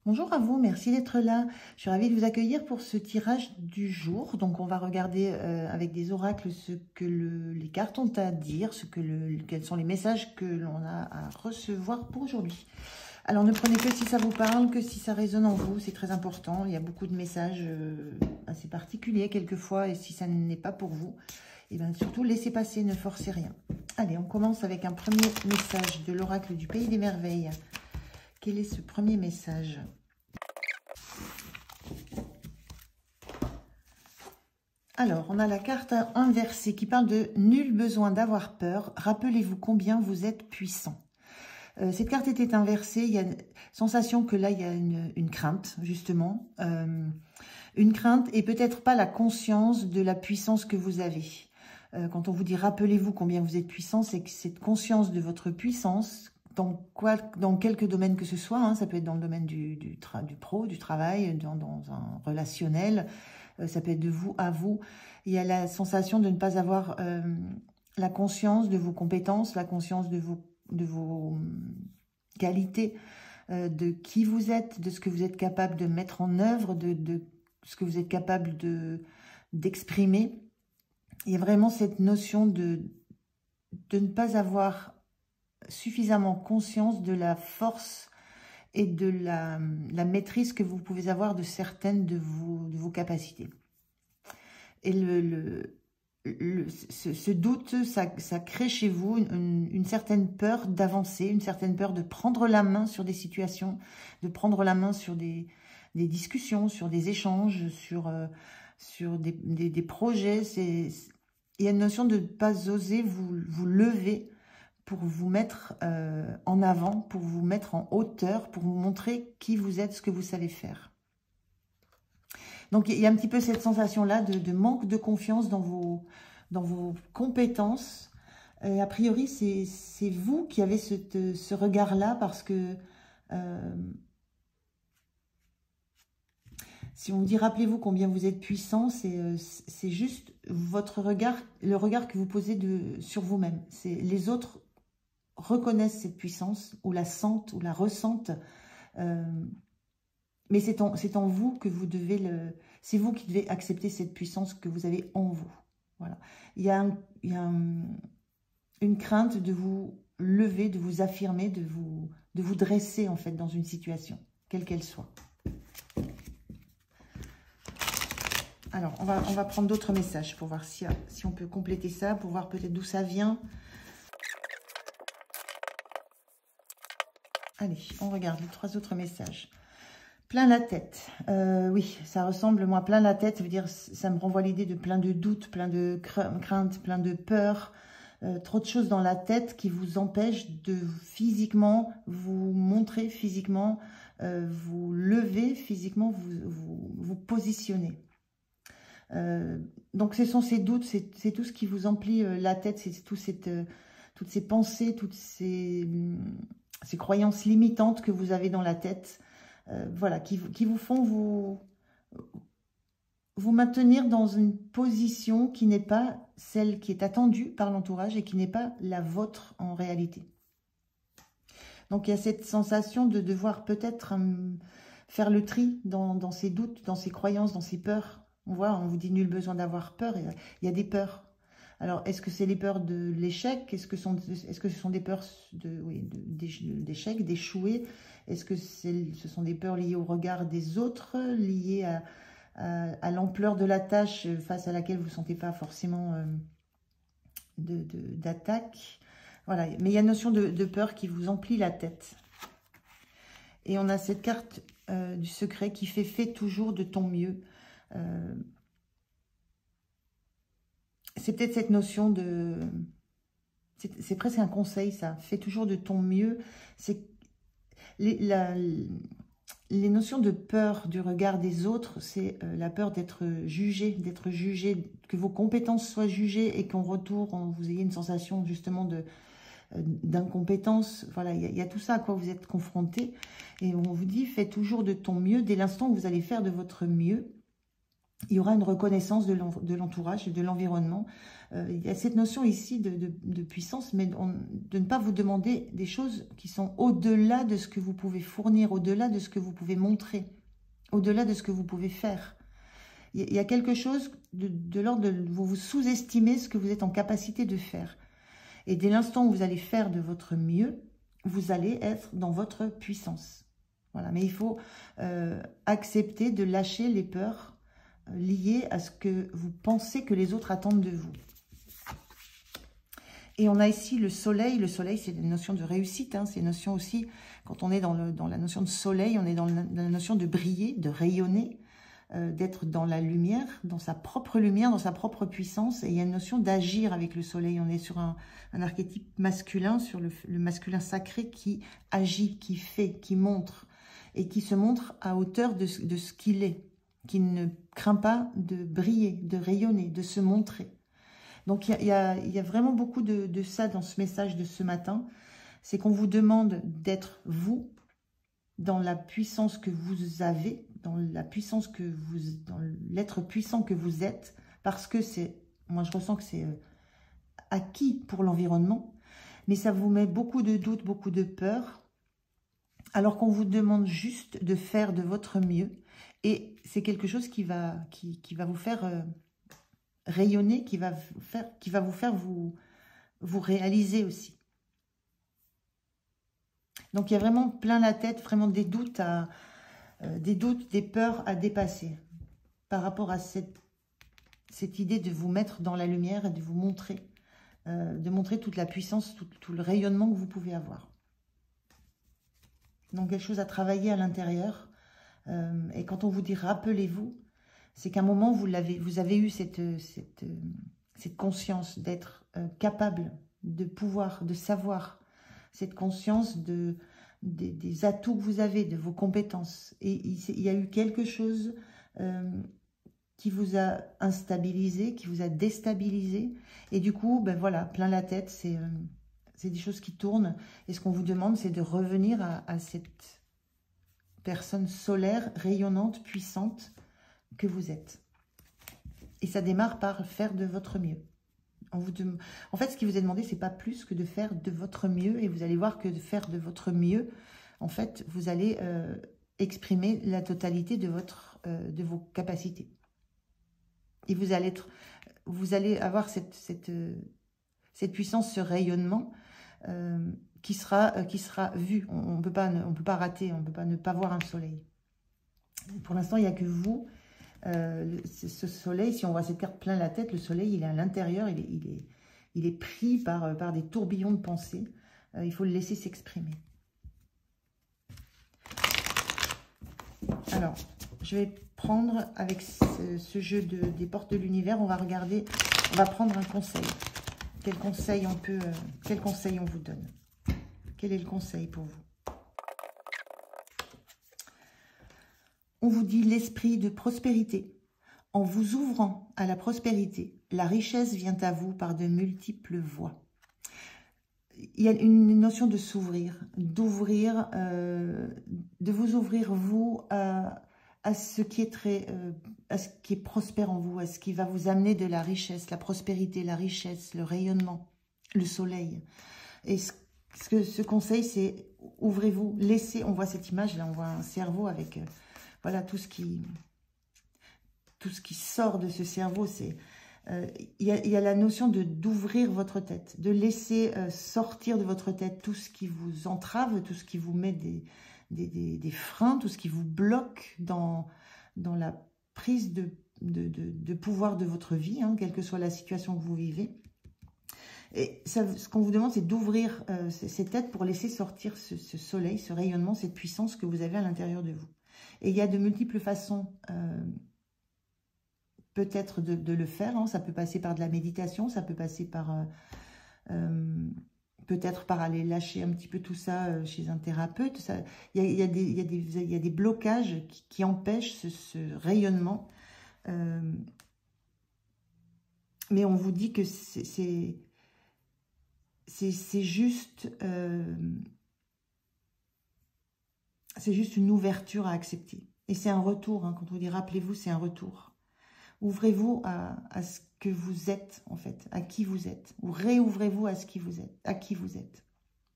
Bonjour à vous, merci d'être là. Je suis ravie de vous accueillir pour ce tirage du jour. Donc, on va regarder avec des oracles ce que les cartes ont à dire, quels sont les messages que l'on a à recevoir pour aujourd'hui. Alors, ne prenez que si ça vous parle, que si ça résonne en vous, c'est très important. Il y a beaucoup de messages assez particuliers quelquefois, et si ça n'est pas pour vous, et bien surtout laissez passer, ne forcez rien. Allez, on commence avec un premier message de l'oracle du Pays des Merveilles. Quel est ce premier message? Alors, on a la carte inversée qui parle de « Nul besoin d'avoir peur, rappelez-vous combien vous êtes puissant ». Cette carte était inversée, il y a une sensation que là, il y a une crainte, justement. Une crainte et peut-être pas la conscience de la puissance que vous avez. Quand on vous dit « Rappelez-vous combien vous êtes puissant », c'est que cette conscience de votre puissance, dans quelques domaines que ce soit, hein, ça peut être dans le domaine du pro, du travail, dans un relationnel, ça peut être de vous à vous. Il y a la sensation de ne pas avoir la conscience de vos compétences, la conscience de vos qualités, de qui vous êtes, de ce que vous êtes capable de mettre en œuvre, de ce que vous êtes capable d'exprimer. Il y a vraiment cette notion de ne pas avoir suffisamment conscience de la force et de la maîtrise que vous pouvez avoir de certaines de vos capacités. Et ce doute, ça crée chez vous une certaine peur d'avancer, une certaine peur de prendre la main sur des situations, de prendre la main sur des discussions, sur des échanges, sur des projets. Il y a une notion de ne pas oser vous lever pour vous mettre en avant, pour vous mettre en hauteur, pour vous montrer qui vous êtes, ce que vous savez faire. Donc, il y a un petit peu cette sensation-là de manque de confiance dans vos compétences. Et a priori, c'est vous qui avez ce regard-là parce que si on vous dit, rappelez-vous combien vous êtes puissant, c'est juste votre regard, le regard que vous posez sur vous-même. Les autres reconnaissent cette puissance, ou la sentent, ou la ressentent, mais c'est en vous que vous devez c'est vous qui devez accepter cette puissance que vous avez en vous. Voilà. Il y a une crainte de vous lever, de vous affirmer, de vous dresser en fait dans une situation, quelle qu'elle soit. Alors, on va prendre d'autres messages pour voir si on peut compléter ça, pour voir peut-être d'où ça vient. Allez, on regarde les 3 autres messages. Plein la tête. Oui, ça ressemble, moi, plein la tête, ça veut dire, ça me renvoie l'idée de plein de doutes, plein de craintes, plein de peurs, trop de choses dans la tête qui vous empêchent de physiquement vous montrer, physiquement vous lever, physiquement vous positionner. Donc, ce sont ces doutes, c'est tout ce qui vous emplit la tête, c'est toutes ces pensées, toutes ces croyances limitantes que vous avez dans la tête, voilà, qui vous font vous maintenir dans une position qui n'est pas celle qui est attendue par l'entourage et qui n'est pas la vôtre en réalité. Donc, il y a cette sensation de devoir peut-être faire le tri dans ces doutes, dans ces croyances, dans ces peurs. On vous dit nul besoin d'avoir peur, il y a des peurs. Alors, est-ce que c'est les peurs de l'échec? Est-ce que ce sont des peurs d'échec, d'échouer? Est-ce que ce sont des peurs liées au regard des autres, liées à l'ampleur de la tâche face à laquelle vous ne sentez pas forcément d'attaque? Voilà, mais il y a une notion de peur qui vous emplit la tête. Et on a cette carte du secret qui fait « Fais toujours de ton mieux ». C'est peut-être cette notion de... C'est presque un conseil, ça. Fais toujours de ton mieux. C'est les notions de peur du regard des autres, c'est la peur d'être jugé, que vos compétences soient jugées et qu'en retour, vous ayez une sensation justement d'incompétence. Voilà, il y a tout ça à quoi vous êtes confronté. Et on vous dit, fais toujours de ton mieux. Dès l'instant où vous allez faire de votre mieux, il y aura une reconnaissance de l'entourage et de l'environnement. Il y a cette notion ici de puissance, mais de ne pas vous demander des choses qui sont au-delà de ce que vous pouvez fournir, au-delà de ce que vous pouvez montrer, au-delà de ce que vous pouvez faire. Il y a quelque chose de l'ordre de vous sous-estimez ce que vous êtes en capacité de faire. Et dès l'instant où vous allez faire de votre mieux, vous allez être dans votre puissance. Voilà. Mais il faut accepter de lâcher les peurs liées à ce que vous pensez que les autres attendent de vous. Et on a ici le soleil. Le soleil, c'est une notion de réussite. Hein. C'est une notion aussi, quand on est dans la notion de soleil, on est dans la notion de briller, de rayonner, d'être dans la lumière, dans sa propre puissance. Et il y a une notion d'agir avec le soleil. On est sur un archétype masculin, sur le masculin sacré qui agit, qui fait, qui montre. Et qui se montre à hauteur de ce qu'il est. Qui ne craint pas de briller, de rayonner, de se montrer. Donc, il y a vraiment beaucoup de ça dans ce message de ce matin. C'est qu'on vous demande d'être vous, dans la puissance que vous avez, dans l'être puissant que vous êtes, parce que moi je ressens que c'est acquis pour l'environnement, mais ça vous met beaucoup de doutes, beaucoup de peur, alors qu'on vous demande juste de faire de votre mieux, et c'est quelque chose qui va vous faire rayonner, qui va vous faire vous réaliser aussi. Donc, il y a vraiment plein la tête, vraiment des doutes, des peurs à dépasser par rapport à cette idée de vous mettre dans la lumière et de vous montrer, de montrer toute la puissance, tout le rayonnement que vous pouvez avoir. Donc, quelque chose à travailler à l'intérieur. Et quand on vous dit « rappelez-vous », c'est qu'à un moment, vous avez eu cette conscience d'être capable, de pouvoir, de savoir, cette conscience des atouts que vous avez, de vos compétences. Et il y a eu quelque chose qui vous a instabilisé, qui vous a déstabilisé. Et du coup, ben voilà, plein la tête, c'est des choses qui tournent. Et ce qu'on vous demande, c'est de revenir à cette personne solaire, rayonnante, puissante que vous êtes. Et ça démarre par faire de votre mieux. En fait, ce qui vous est demandé, c'est pas plus que de faire de votre mieux. Et vous allez voir que de faire de votre mieux, en fait, vous allez exprimer la totalité de vos capacités. Et vous allez avoir cette puissance, ce rayonnement qui sera vu. On peut pas rater, on peut pas ne pas voir un soleil. Pour l'instant, il n'y a que vous. Ce soleil, si on voit cette carte plein la tête, le soleil, il est à l'intérieur, il est pris par des tourbillons de pensée. Il faut le laisser s'exprimer. Alors, je vais prendre avec ce jeu des portes de l'univers, on va prendre un conseil. Quel conseil on vous donne? Quel est le conseil pour vous? On vous dit l'esprit de prospérité. En vous ouvrant à la prospérité, la richesse vient à vous par de multiples voies. Il y a une notion de s'ouvrir, d'ouvrir, de vous ouvrir vous à ce qui est à ce qui est prospère en vous, à ce qui va vous amener de la richesse, la prospérité, la richesse, le rayonnement, le soleil. Et ce conseil, c'est ouvrez-vous, laissez. On voit cette image là, on voit un cerveau avec voilà tout ce qui sort de ce cerveau. C'est il y a la notion d'ouvrir votre tête, de laisser sortir de votre tête tout ce qui vous entrave, tout ce qui vous met des freins, tout ce qui vous bloque dans la prise de pouvoir de votre vie, hein, quelle que soit la situation que vous vivez. Et ce qu'on vous demande, c'est d'ouvrir ces têtes pour laisser sortir ce soleil, ce rayonnement, cette puissance que vous avez à l'intérieur de vous. Et il y a de multiples façons peut-être de le faire. Hein. Ça peut passer par de la méditation, ça peut passer par peut-être par aller lâcher un petit peu tout ça chez un thérapeute. Il y a des blocages qui empêchent ce rayonnement. Mais on vous dit que c'est juste une ouverture à accepter. Et c'est un retour. Hein, quand on dit rappelez-vous, c'est un retour. Ouvrez-vous à ce que vous êtes, en fait, à qui vous êtes. Ou réouvrez-vous à ce qui vous êtes, à qui vous êtes.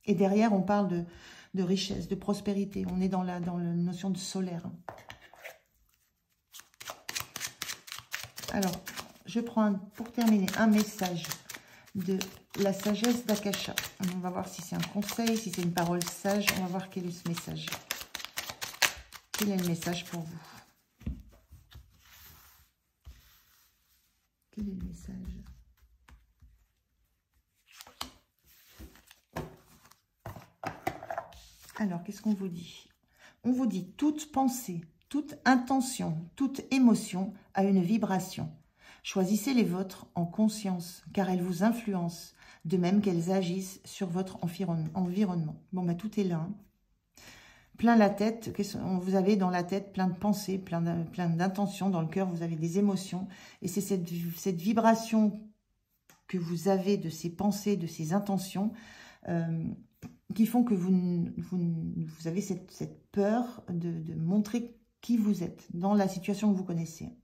Et derrière, on parle de richesse, de prospérité. On est dans la notion de solaire. Alors, je prends, pour terminer, un message de la sagesse d'Akasha. On va voir si c'est un conseil, si c'est une parole sage. On va voir quel est ce message. Quel est le message pour vous? Quel est le message? Alors, qu'est-ce qu'on vous dit? On vous dit toute pensée, toute intention, toute émotion a une vibration. Choisissez les vôtres en conscience, car elles vous influencent, de même qu'elles agissent sur votre environnement. Bon, bah, tout est là. Hein. Plein la tête, vous avez dans la tête plein de pensées, plein d'intentions, dans le cœur, vous avez des émotions. Et c'est cette vibration que vous avez de ces pensées, de ces intentions, qui font que vous avez cette peur de montrer qui vous êtes dans la situation que vous connaissez.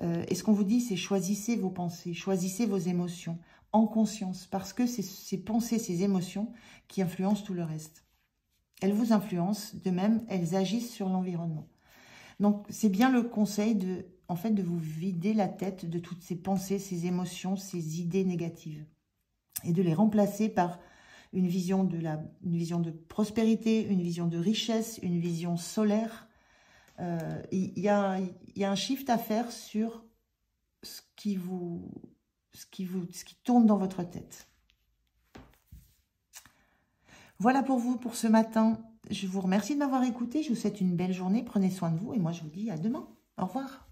Et ce qu'on vous dit, c'est choisissez vos pensées, choisissez vos émotions en conscience, parce que c'est ces pensées, ces émotions qui influencent tout le reste. Elles vous influencent, de même, elles agissent sur l'environnement. Donc, c'est bien le conseil de vous vider la tête de toutes ces pensées, ces émotions, ces idées négatives. Et de les remplacer par une vision de prospérité, une vision de richesse, une vision solaire. Il y a un shift à faire sur ce qui tourne dans votre tête. Voilà pour vous pour ce matin. Je vous remercie de m'avoir écouté. Je vous souhaite une belle journée. Prenez soin de vous et moi je vous dis à demain. Au revoir.